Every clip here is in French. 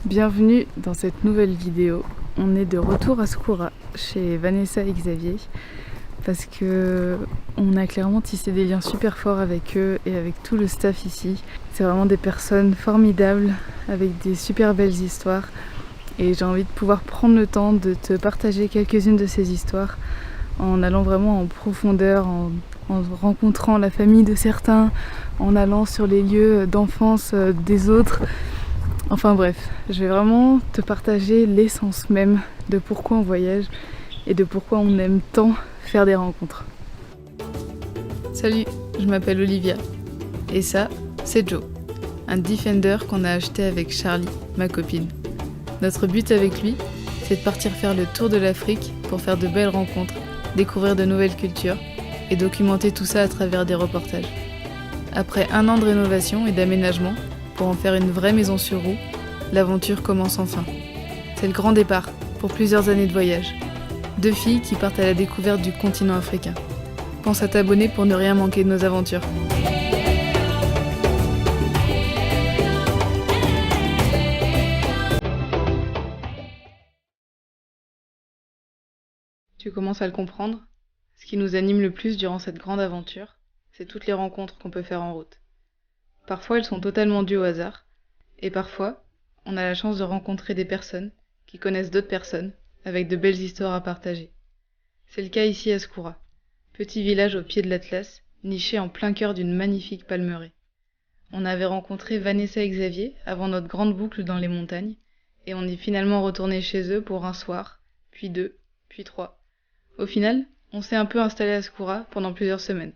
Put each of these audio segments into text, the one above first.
Bienvenue dans cette nouvelle vidéo. On est de retour à Skoura chez Vanessa et Xavier parce que on a clairement tissé des liens super forts avec eux et avec tout le staff ici. C'est vraiment des personnes formidables avec des super belles histoires et j'ai envie de pouvoir prendre le temps de te partager quelques-unes de ces histoires en allant vraiment en profondeur, en rencontrant la famille de certains, en allant sur les lieux d'enfance des autres. Enfin bref, je vais vraiment te partager l'essence même de pourquoi on voyage et de pourquoi on aime tant faire des rencontres. Salut, je m'appelle Olivia et ça, c'est Joe, un Defender qu'on a acheté avec Charlie, ma copine. Notre but avec lui, c'est de partir faire le tour de l'Afrique pour faire de belles rencontres, découvrir de nouvelles cultures et documenter tout ça à travers des reportages. Après 1 an de rénovation et d'aménagement, pour en faire une vraie maison sur roue, l'aventure commence enfin. C'est le grand départ pour plusieurs années de voyage. 2 filles qui partent à la découverte du continent africain. Pense à t'abonner pour ne rien manquer de nos aventures. Tu commences à le comprendre. Ce qui nous anime le plus durant cette grande aventure, c'est toutes les rencontres qu'on peut faire en route. Parfois, elles sont totalement dues au hasard, et parfois, on a la chance de rencontrer des personnes qui connaissent d'autres personnes, avec de belles histoires à partager. C'est le cas ici à Skoura, petit village au pied de l'Atlas, niché en plein cœur d'une magnifique palmeraie. On avait rencontré Vanessa et Xavier avant notre grande boucle dans les montagnes, et on est finalement retourné chez eux pour un soir, puis 2, puis 3. Au final, on s'est un peu installé à Skoura pendant plusieurs semaines.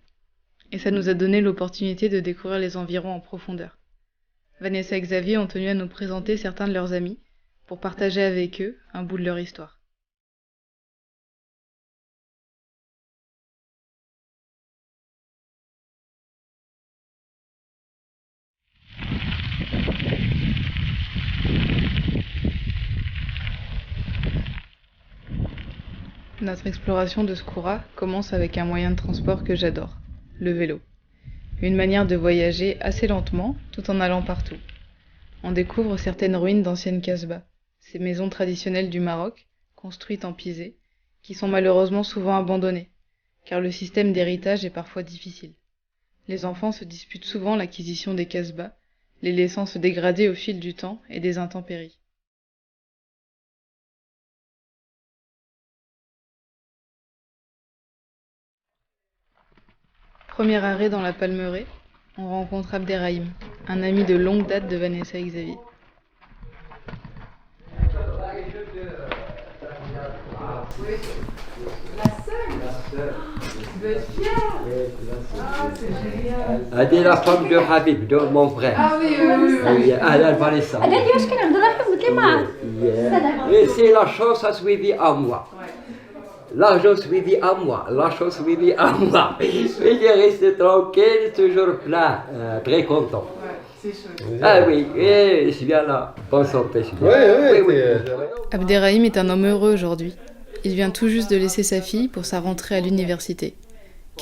Et ça nous a donné l'opportunité de découvrir les environs en profondeur. Vanessa et Xavier ont tenu à nous présenter certains de leurs amis pour partager avec eux un bout de leur histoire. Notre exploration de Skoura commence avec un moyen de transport que j'adore, le vélo. Une manière de voyager assez lentement tout en allant partout. On découvre certaines ruines d'anciennes kasbahs, ces maisons traditionnelles du Maroc, construites en pisé, qui sont malheureusement souvent abandonnées, car le système d'héritage est parfois difficile. Les enfants se disputent souvent l'acquisition des kasbahs, les laissant se dégrader au fil du temps et des intempéries. Premier arrêt dans la palmeraie, on rencontre Abderrahim, un ami de longue date de Vanessa et Xavier. هذه لا فام دو حبيب دو مون فرير. Oui. اهلا فانيسا. هذا واش كنعبدو الله يحفظ لك ما Et c'est la chance à suivi à moi. La chance suivi à moi. La chance suivi à moi. Il est resté tranquille, toujours plein, très content. Ah oui, je suis bien là. Bonne santé, je suis bien. Oui. Abderrahim est un homme heureux aujourd'hui. Il vient tout juste de laisser sa fille pour sa rentrée à l'université.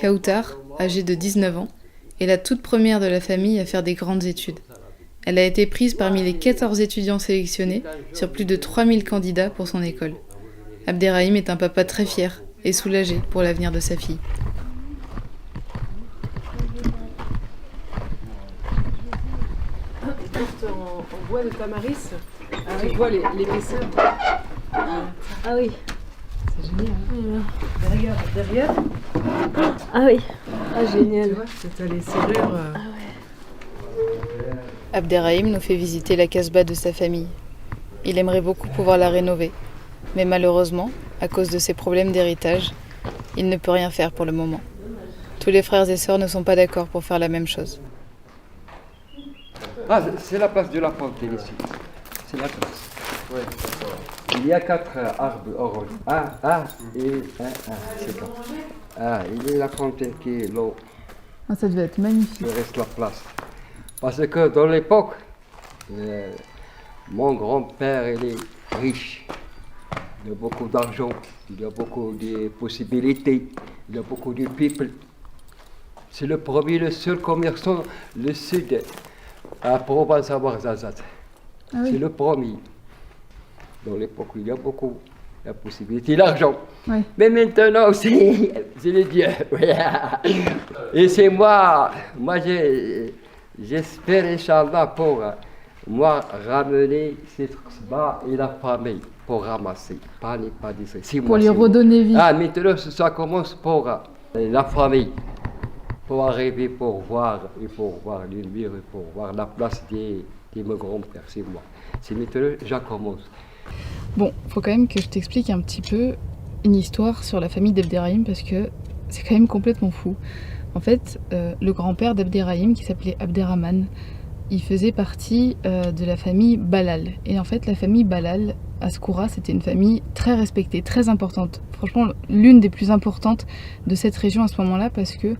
Kautar, âgée de 19 ans, est la toute première de la famille à faire des grandes études. Elle a été prise parmi les 14 étudiants sélectionnés sur plus de 3000 candidats pour son école. Abderrahim est un papa très fier et soulagé pour l'avenir de sa fille. En bois de tamaris, tu vois l'épaisseur. Ah oui. C'est génial. Hein. Derrière, Ah oui. Ah tu génial. vois, t'as les serrures. Abderrahim nous fait visiter la kasbah de sa famille. Il aimerait beaucoup pouvoir la rénover, mais malheureusement, à cause de ses problèmes d'héritage, il ne peut rien faire pour le moment. Tous les frères et sœurs ne sont pas d'accord pour faire la même chose. Ah, c'est la place de la fontaine ici. C'est la place. Ouais. Il y a 4 arbres orange. Un et un. C'est ça. Ah, il y a la fontaine qui est l'eau. Ah, ça devait être magnifique. Il reste la place. Parce que dans l'époque, mon grand-père, il est riche. Il a beaucoup d'argent, il a beaucoup de possibilités, il a beaucoup de people. C'est le premier, le seul commerçant, le sud, à Provence à Ouarzazate. Ah oui. C'est le premier. Dans l'époque, il y a beaucoup la possibilité, l'argent. Ouais. Mais maintenant, c'est les dieux. Et c'est moi j'espère, Inch'Allah, pour moi ramener ces trucs-là et la famille pour ramasser. Pas d'essayer. Pour lui redonner vie. Ah, maintenant, ça commence pour la famille. Pour arriver, pour voir le mur, pour voir la place de mon grand-père, c'est moi. C'est maintenant, je commence. Bon, faut quand même que je t'explique un petit peu une histoire sur la famille d'Abderrahim parce que c'est quand même complètement fou. En fait, le grand-père d'Abderrahim, qui s'appelait Abderrahman, il faisait partie de la famille Balal. Et en fait, la famille Balal, à Skoura, c'était une famille très respectée, très importante. Franchement, l'une des plus importantes de cette région à ce moment-là parce que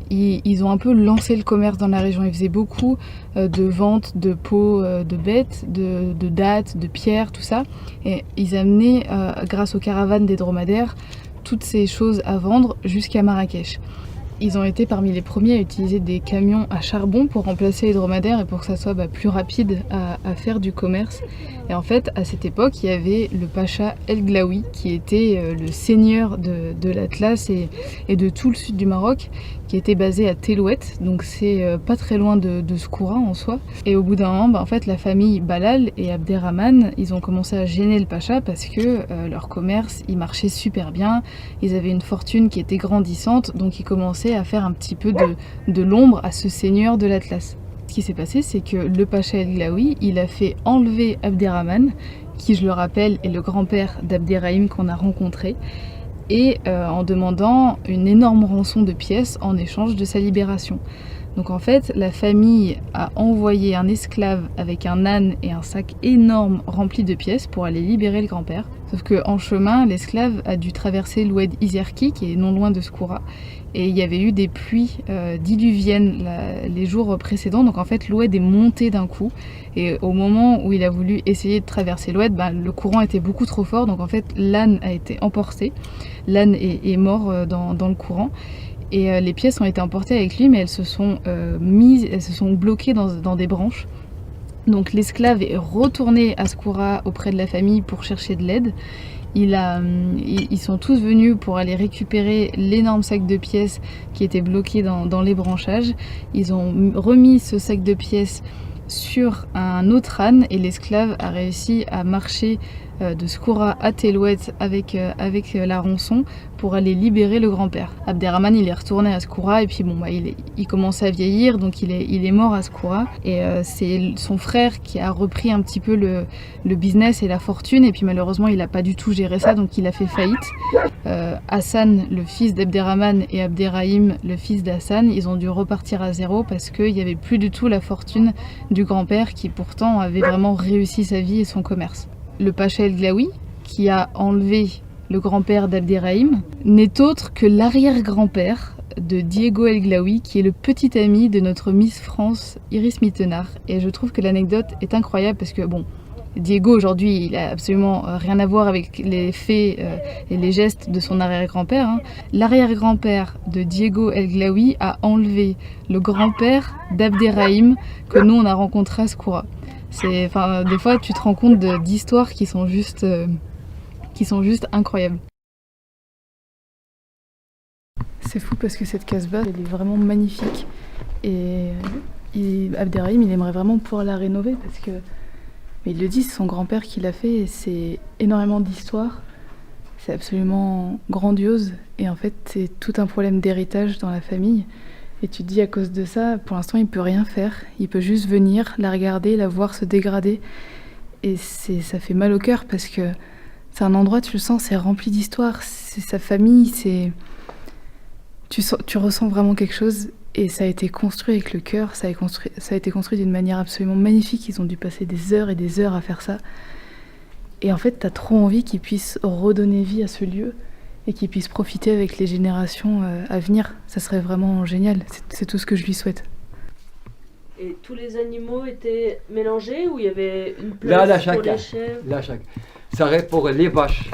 ils ont un peu lancé le commerce dans la région. Ils faisaient beaucoup de ventes de peaux de bêtes, de dattes, de pierres, tout ça. Et ils amenaient, grâce aux caravanes des dromadaires, toutes ces choses à vendre jusqu'à Marrakech. Ils ont été parmi les premiers à utiliser des camions à charbon pour remplacer les dromadaires et pour que ça soit plus rapide à faire du commerce. Et en fait, à cette époque, il y avait le Pacha El Glaoui qui était le seigneur de l'Atlas et de tout le sud du Maroc, qui était basé à Telouet, donc c'est pas très loin de Skoura en soi. Et au bout d'un moment, en fait, la famille Balal et Abderrahman, ils ont commencé à gêner le Pacha parce que leur commerce, il marchait super bien, ils avaient une fortune qui était grandissante, donc ils commençaient à faire un petit peu de l'ombre à ce seigneur de l'Atlas. Ce qui s'est passé, c'est que le Pacha El Glaoui, il a fait enlever Abderrahman, qui, je le rappelle, est le grand-père d'Abderrahim qu'on a rencontré, et en demandant une énorme rançon de pièces en échange de sa libération. Donc en fait, la famille a envoyé un esclave avec un âne et un sac énorme rempli de pièces pour aller libérer le grand-père. Sauf qu'en chemin, l'esclave a dû traverser l'oued Izerki, qui est non loin de Skoura, et il y avait eu des pluies diluviennes les jours précédents, donc en fait l'oued est monté d'un coup, et au moment où il a voulu essayer de traverser l'oued, le courant était beaucoup trop fort, donc en fait l'âne a été emporté, l'âne est mort dans le courant, et les pièces ont été emportées avec lui, mais elles se sont bloquées dans des branches. Donc l'esclave est retourné à Skoura auprès de la famille pour chercher de l'aide. Ils sont tous venus pour aller récupérer l'énorme sac de pièces qui était bloqué dans les branchages. Ils ont remis ce sac de pièces sur un autre âne et l'esclave a réussi à marcher de Skoura à Telouet avec la rançon pour aller libérer le grand-père. Abderrahman, il est retourné à Skoura et puis il commençait à vieillir, donc il est mort à Skoura, et c'est son frère qui a repris un petit peu le business et la fortune, et puis malheureusement il n'a pas du tout géré ça, donc il a fait faillite. Hassan, le fils d'Abderrahman, et Abderrahim, le fils d'Hassan, ils ont dû repartir à zéro parce qu'il n'y avait plus du tout la fortune du grand-père qui pourtant avait vraiment réussi sa vie et son commerce. Le Pacha El Glaoui, qui a enlevé le grand-père d'Abderrahim, n'est autre que l'arrière-grand-père de Diego El Glaoui, qui est le petit ami de notre Miss France Iris Mittenard. Et je trouve que l'anecdote est incroyable parce que, Diego aujourd'hui, il a absolument rien à voir avec les faits et les gestes de son arrière-grand-père. L'arrière-grand-père de Diego El Glaoui a enlevé le grand-père d'Abderrahim que nous on a rencontré à Skoura. Des fois tu te rends compte d'histoires qui sont juste incroyables. C'est fou parce que cette Casbah, elle est vraiment magnifique et Abderrahim, il aimerait vraiment pouvoir la rénover parce que, mais il le dit, c'est son grand-père qui l'a fait et c'est énormément d'histoire, c'est absolument grandiose et en fait c'est tout un problème d'héritage dans la famille. Et tu te dis à cause de ça, pour l'instant il peut rien faire, il peut juste venir, la regarder, la voir se dégrader. Et ça fait mal au cœur parce que c'est un endroit, tu le sens, c'est rempli d'histoire, c'est sa famille, tu ressens vraiment quelque chose. Et ça a été construit avec le cœur, ça a été construit d'une manière absolument magnifique, ils ont dû passer des heures et des heures à faire ça. Et en fait t'as trop envie qu'ils puissent redonner vie à ce lieu et qu'ils puissent profiter avec les générations à venir. Ça serait vraiment génial, c'est tout ce que je lui souhaite. Et tous les animaux étaient mélangés ou il y avait une place Là, pour chacun. les chèvres? Là, chacun. Ça serait pour les vaches.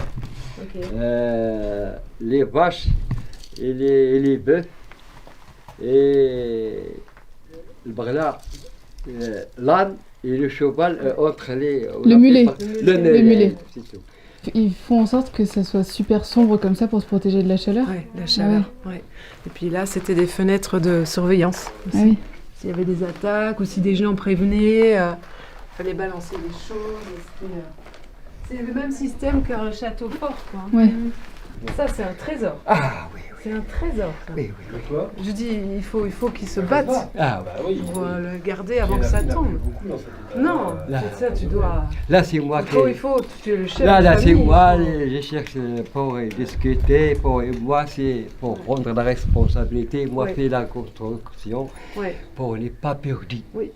Ok. Les vaches et les bœufs. Et l'âne Et le cheval entre les... Le mulet. Le mulet. C'est tout. Ils font en sorte que ça soit super sombre comme ça pour se protéger de la chaleur. Ouais, la chaleur. Ouais. Et puis là, c'était des fenêtres de surveillance aussi. Ah oui. S'il y avait des attaques ou si des gens prévenaient, fallait balancer des choses. C'est le même système qu'un château fort, quoi. Ouais. Ça, c'est un trésor. Ah oui, oui. C'est un trésor. Ça. Oui, oui, oui. Je dis, il faut qu'ils se battent Ah bah oui. pour le garder avant que ça tombe. Non, Là. c'est ça, tu dois. Là, c'est moi qui... Tu es le chef Là, de là, c'est famille. moi, je cherche pour discuter, moi, c'est pour prendre la responsabilité, moi, Ouais. faire la construction, Ouais. pour ne pas perdre. Oui.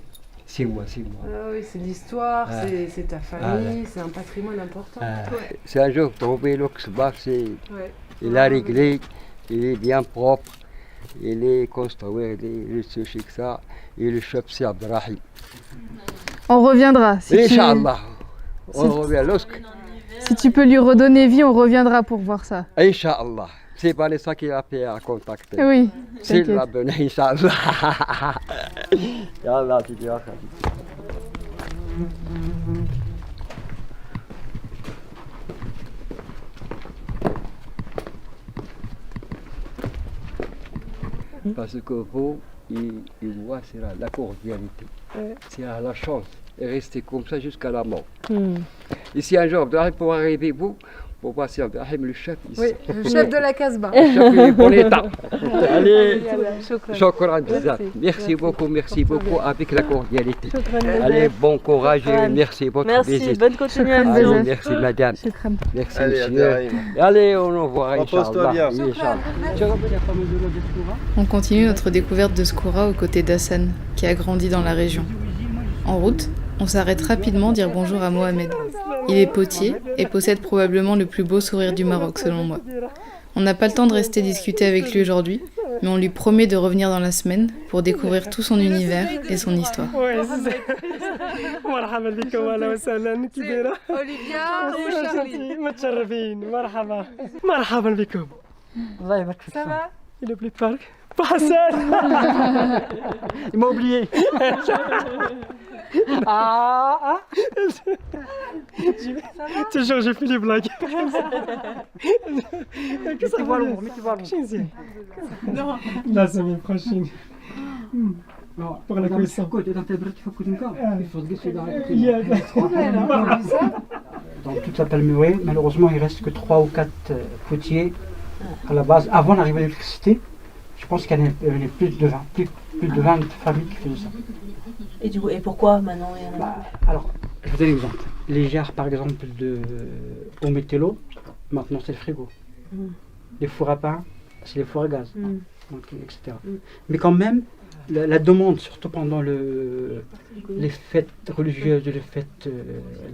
C'est moi. Ah oui, c'est l'histoire, Ah. c'est ta famille, c'est un patrimoine important. Ouais. C'est un jour tombé, l'Oxbach, Ouais. il a réglé, il est bien propre, il est construit, il est sushi que ça, et le chef c'est Abdrahim. On reviendra. Inch'Allah, on revient lorsque. Si tu peux lui redonner vie, on reviendra pour voir ça. Inch'Allah, c'est pas ça qu'il a fait à contacter. Oui, C'est t'inquiète. la bonne, Inch'Allah. Yallah, tu diras. Parce que vous, il voit, c'est la cordialité, c'est la chance, et rester comme ça jusqu'à la mort. Et si un jour, pour arriver, vous, pour passer Abdrahim, le chef, Oui, le chef de la Casbah. le chef, il est bon état. Allez, Shukran. shukran bizarre. Merci beaucoup, avec la cordialité. Allez, bon courage et merci pour votre Merci, visite. bonne continuation. Allez, merci madame, Shukran. merci Allez, monsieur. Abderrahim. Allez, on en voit, Repose-toi bien. Inch'Allah. On continue notre découverte de Skoura aux côtés d'Hassan, qui a grandi dans la région. En route, on s'arrête rapidement dire bonjour à Mohamed. Il est potier et possède probablement le plus beau sourire du Maroc, selon moi. On n'a pas le temps de rester discuter avec lui aujourd'hui, mais on lui promet de revenir dans la semaine pour découvrir tout son univers et son histoire. مرحبا بكم واهلا وسهلا كي دايره Olivia ou Charlie? متشرفين مرحبا مرحبا بكم الله يبارك فيك Ça va? il est plus de parc Hassan il m'a oublié toujours j'ai fait les blagues qu'est-ce que va l'ombre la semaine prochaine pour la commission Dans toute la palmeraie, malheureusement, il reste que 3 ou 4 potiers à la base. Avant l'arrivée de l'électricité, je pense qu'il y en avait plus de 20, plus de 20 familles qui faisaient ça. Et du coup, et pourquoi maintenant il y en a Alors, je vous donne un exemple. Les jarres, par exemple, au métello, maintenant c'est le frigo. Les fours à pain, c'est les fours à gaz, donc, etc. Mais quand même, la demande, surtout pendant les fêtes religieuses, les fêtes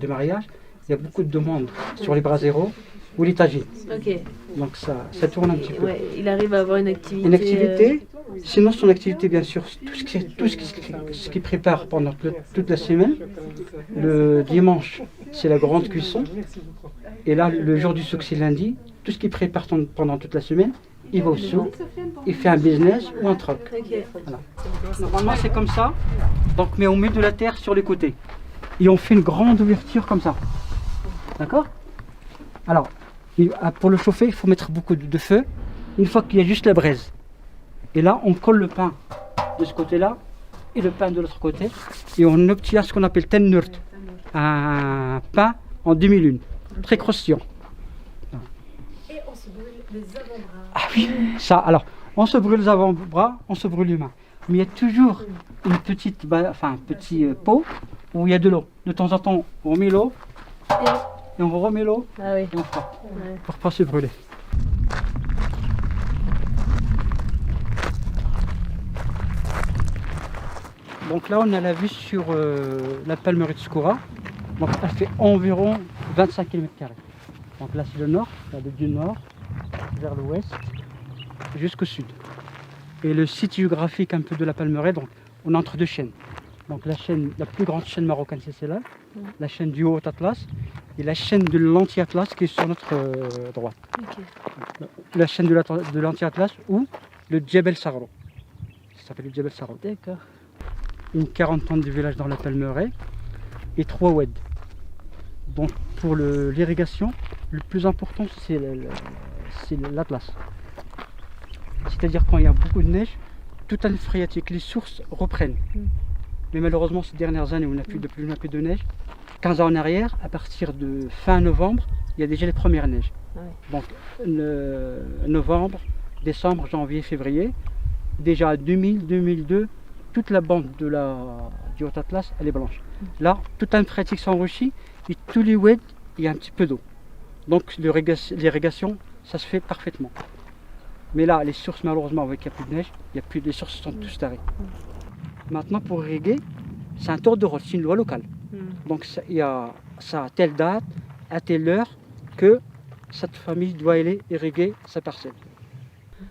de mariage, il y a beaucoup de demandes sur les braseros ou les tagines. Ok. Donc ça tourne un petit peu. Ouais, il arrive à avoir une activité. Une activité, sinon son activité bien sûr, tout ce qu'il prépare pendant toute la semaine. Le dimanche, c'est la grande cuisson. Et là, le jour du souk, c'est lundi. Tout ce qu'il prépare pendant toute la semaine, il va au souk, il fait un business ou un troc. Ok. Voilà. Normalement c'est comme ça, donc, mais on met de la terre sur les côtés. Et on fait une grande ouverture comme ça. D'accord? Alors, pour le chauffer, il faut mettre beaucoup de feu. Une fois qu'il y a juste la braise. Et là, on colle le pain de ce côté-là et le pain de l'autre côté. Et on obtient ce qu'on appelle tennurt, un pain en demi-lune, très croustillant. Et on se brûle les avant-bras. Ah oui, ça, alors, on se brûle les avant-bras, on se brûle les mains. Mais il y a toujours une petite, un petit pot où il y a de l'eau. De temps en temps, on met l'eau et on remet l'eau Ah oui. et on frotte Ouais. pour ne pas se brûler. Donc là, on a la vue sur la palmeraie de Skoura. Donc elle fait environ 25 km². Donc là, c'est le nord, regardez, du nord vers l'ouest jusqu'au sud. Et le site géographique un peu de la palmeraie, donc on est entre deux chaînes. Donc la plus grande chaîne marocaine, c'est celle-là, la chaîne du Haut-Atlas, et la chaîne de l'Anti-Atlas qui est sur notre droite. La chaîne de l'Anti-Atlas ou le Djebel Sarro. Ça s'appelle le Djebel Sarro. D'accord. Une quarantaine de villages dans la palmeraie. et 3 WED. Donc pour l'irrigation, le plus important c'est l'Atlas. C'est-à-dire quand il y a beaucoup de neige, toute l'année phréatique, les sources reprennent. Mais malheureusement ces dernières années où on n'a plus de neige, 15 ans en arrière, à partir de fin novembre, il y a déjà les premières neiges. Donc novembre, décembre, janvier, février, déjà 2000, 2002, toute la bande du Haut-Atlas, elle est blanche. Là, toute la phréatique s'enrichit et tous les WED, il y a un petit peu d'eau. Donc l'irrigation, ça se fait parfaitement. Mais là, les sources, malheureusement, avec qu'il n'y a plus de neige, les sources sont tous tarées. Maintenant, pour irriguer, c'est un tour de rôle, c'est une loi locale. Donc il y a ça à telle date, à telle heure, que cette famille doit aller irriguer sa parcelle.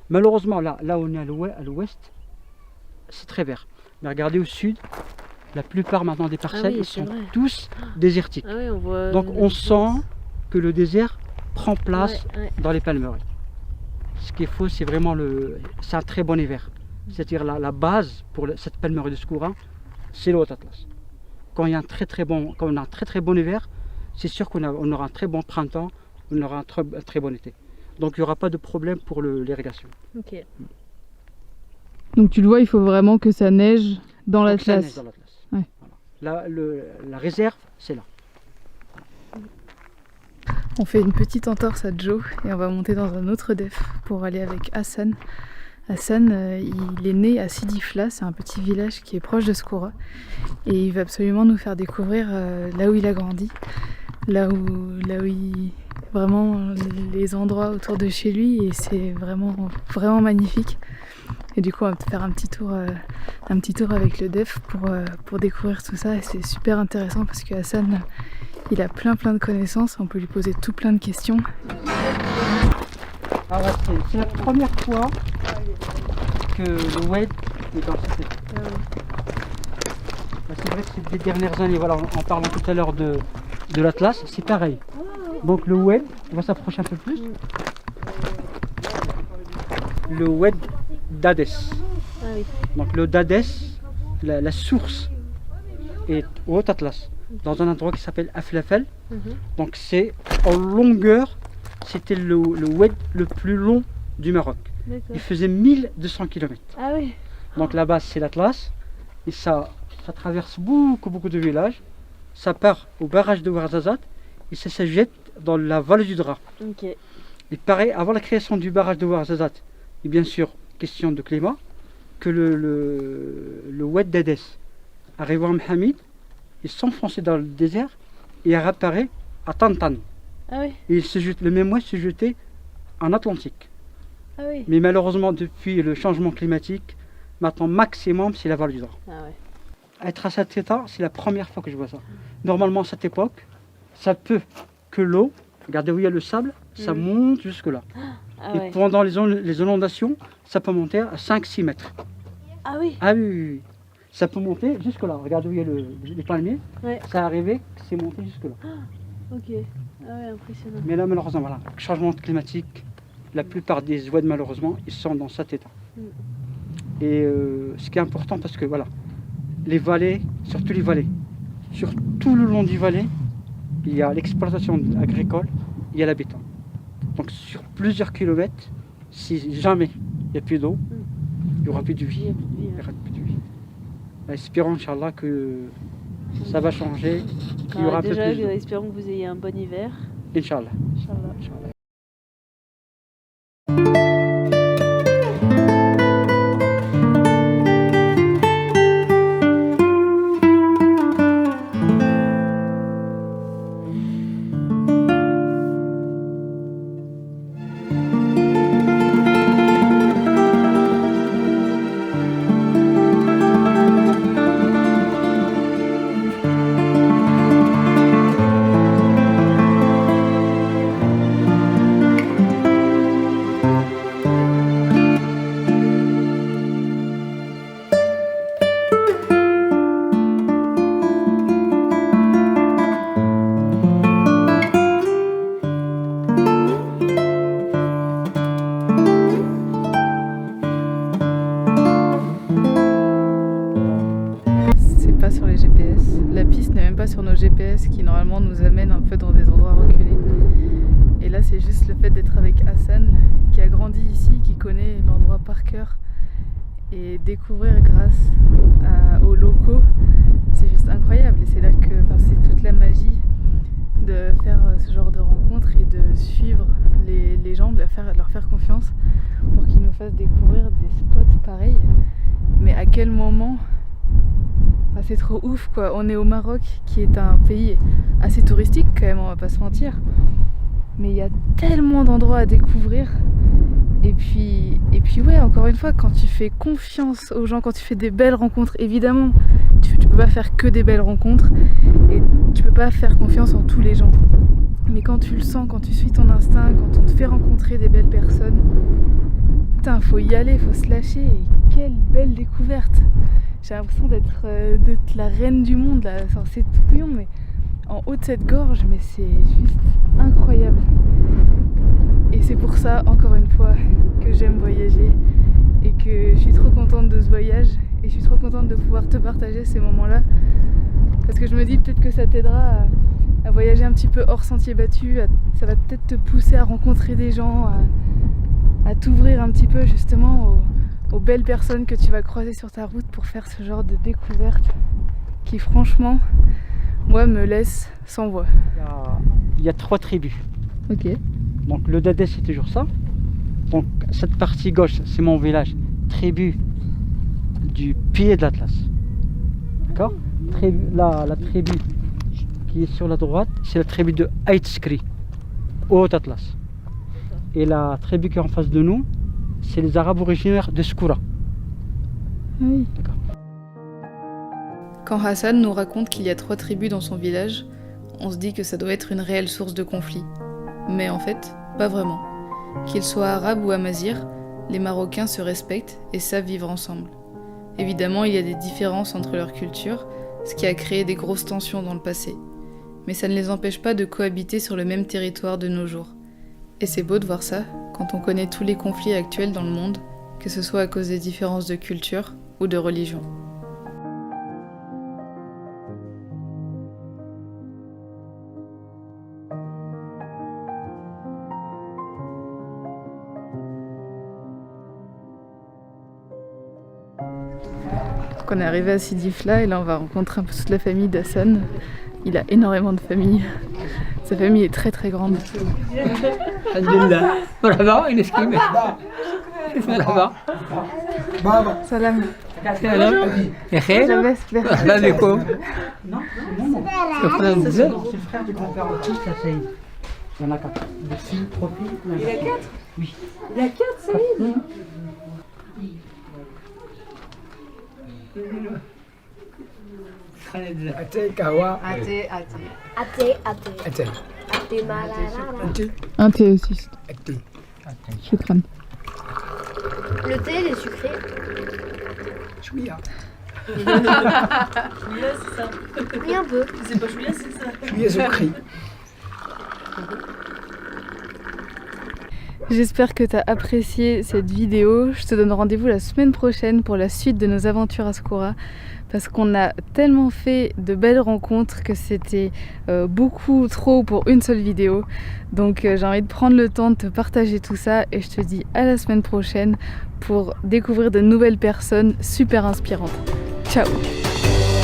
Malheureusement, là où on est à l'ouest, c'est très vert. Mais regardez au sud, la plupart maintenant des parcelles ils sont tous désertiques. Donc on sent que le désert prend place dans les palmeries. Ce qu'il faut, c'est vraiment c'est un très bon hiver. C'est-à-dire la base pour cette palmerie de Skoura, c'est le Haut-Atlas. Quand on a un très bon hiver, c'est sûr qu'on aura un très bon printemps, on aura un très bon été. Donc il n'y aura pas de problème pour l'irrigation. Ok. Donc tu le vois, il faut vraiment que ça neige dans l'Atlas. Ouais. Voilà. La réserve, c'est là. On fait une petite entorse à Joe et on va monter dans un autre def pour aller avec Hassan. Hassan, il est né à Sidi Fla, c'est un petit village qui est proche de Skoura. Et il va absolument nous faire découvrir là où il a grandi, là où vraiment les endroits autour de chez lui, et c'est vraiment magnifique. Et du coup, on va faire un petit tour avec le DEF pour découvrir tout ça. Et c'est super intéressant parce que Hassan, il a plein de connaissances. On peut lui poser tout plein de questions. Ah ouais, c'est la première fois que le WED est dans cette état. C'est vrai que ces dernières années, voilà, en parlant tout à l'heure de l'Atlas, c'est pareil. Donc le WED, on va s'approcher un peu plus. Le WED d'Hadès. Donc le d'Hadès, la source est au Haut-Atlas, dans un endroit qui s'appelle Aflafel. Donc c'est en longueur, c'était le WED le plus long du Maroc. Il faisait 1200 km. Ah oui. Donc la base c'est l'Atlas, et ça traverse beaucoup de villages. Ça part au barrage de Ouarzazate et ça se jette dans la vallée du Dra. Et pareil, avant la création du barrage de Ouarzazate, et bien sûr, question de climat, que le Oued d'Hadès arrive à Mohamed, il s'enfonçait dans le désert et réapparaît à Tantan. Ah oui. Et le même oued se jetait en Atlantique. Ah oui. Mais malheureusement, depuis le changement climatique, maintenant maximum c'est la vallée du Dra. Ah ouais. Être à cet état, c'est la première fois que je vois ça. Normalement, à cette époque, ça peut que l'eau, regardez où il y a le sable, ça monte jusque là. Ah ouais. Et pendant les inondations, ça peut monter à 5-6 mètres. Ah oui. Ah oui. Ça peut monter jusque là. Regardez où il y a les palmiers. Ouais. Ça arrivé, c'est monté jusque là. Ok. Ah ouais, impressionnant. Mais là, malheureusement, voilà, changement climatique, la plupart des oueds, malheureusement, ils sont dans cet état. Et ce qui est important, parce que voilà, les vallées, surtout les vallées, sur tout le long du vallée, il y a l'exploitation agricole, il y a l'habitat. Donc sur plusieurs kilomètres, si jamais il n'y a plus d'eau, il n'y aura plus de vie. Il y aura plus de vie. Espérons, Inch'Allah, que ça va changer, qu'il y aura un peu déjà, plus d'eau. espérons que vous ayez un bon hiver. Inch'Allah. Inch'Allah. le fait d'être avec Hassan, qui a grandi ici, qui connaît l'endroit par cœur, et découvrir grâce aux locaux, c'est juste incroyable. Et c'est là que c'est toute la magie de faire ce genre de rencontres et de suivre les gens, de leur faire confiance pour qu'ils nous fassent découvrir des spots pareils. Mais à quel moment? C'est trop ouf quoi. On est au Maroc, qui est un pays assez touristique quand même, on va pas se mentir. Mais il y a tellement d'endroits à découvrir. Et puis ouais, encore une fois, quand tu fais confiance aux gens, quand tu fais des belles rencontres, évidemment, tu peux pas faire que des belles rencontres et tu peux pas faire confiance en tous les gens. Mais quand tu le sens, quand tu suis ton instinct, quand on te fait rencontrer des belles personnes, putain, faut y aller, faut se lâcher. Et quelle belle découverte! J'ai l'impression d'être la reine du monde là. Enfin, c'est tout couillon, mais en haut de cette gorge, mais c'est juste incroyable. Et c'est pour ça, encore une fois, que j'aime voyager et que je suis trop contente de ce voyage et je suis trop contente de pouvoir te partager ces moments-là, parce que je me dis peut-être que ça t'aidera à voyager un petit peu hors sentier battu, ça va peut-être te pousser à rencontrer des gens, à t'ouvrir un petit peu justement aux belles personnes que tu vas croiser sur ta route pour faire ce genre de découverte qui franchement, moi, me laisse sans voix. Il y a 3 tribus. Ok. Donc le Dadès c'est toujours ça. Donc cette partie gauche c'est mon village, tribu du pied de l'Atlas. D'accord. La tribu qui est sur la droite c'est la tribu de Ait Skri, Haut Atlas. Et la tribu qui est en face de nous c'est les Arabes originaires de Skoura. Oui. D'accord. Quand Hassan nous raconte qu'il y a 3 tribus dans son village, on se dit que ça doit être une réelle source de conflit. Mais en fait, pas vraiment. Qu'ils soient arabes ou amazirs, les Marocains se respectent et savent vivre ensemble. Évidemment, il y a des différences entre leurs cultures, ce qui a créé des grosses tensions dans le passé. Mais ça ne les empêche pas de cohabiter sur le même territoire de nos jours. Et c'est beau de voir ça, quand on connaît tous les conflits actuels dans le monde, que ce soit à cause des différences de culture ou de religion. On est arrivé à Sidi Fla et là on va rencontrer un peu toute la famille d'Hassan. Il a énormément de famille. Sa famille est très très grande. Salam. C'est le frère du grand-père aussi, ça Saïd. Il y en a 4. De 6 profils. Il a 4? Oui. Il a 4, Saïd? Ate kawa. Ate. Ate malala. Un thé aussi. Ate. Choukran. Le thé, il est sucré. Chouïa. Chouïa, c'est ça. Oui, un peu. C'est pas chouïa, c'est ça. Chouïa Zoukri. J'espère que tu as apprécié cette vidéo. Je te donne rendez-vous la semaine prochaine pour la suite de nos aventures à Skoura, parce qu'on a tellement fait de belles rencontres que c'était beaucoup trop pour une seule vidéo. Donc j'ai envie de prendre le temps de te partager tout ça et je te dis à la semaine prochaine pour découvrir de nouvelles personnes super inspirantes. Ciao!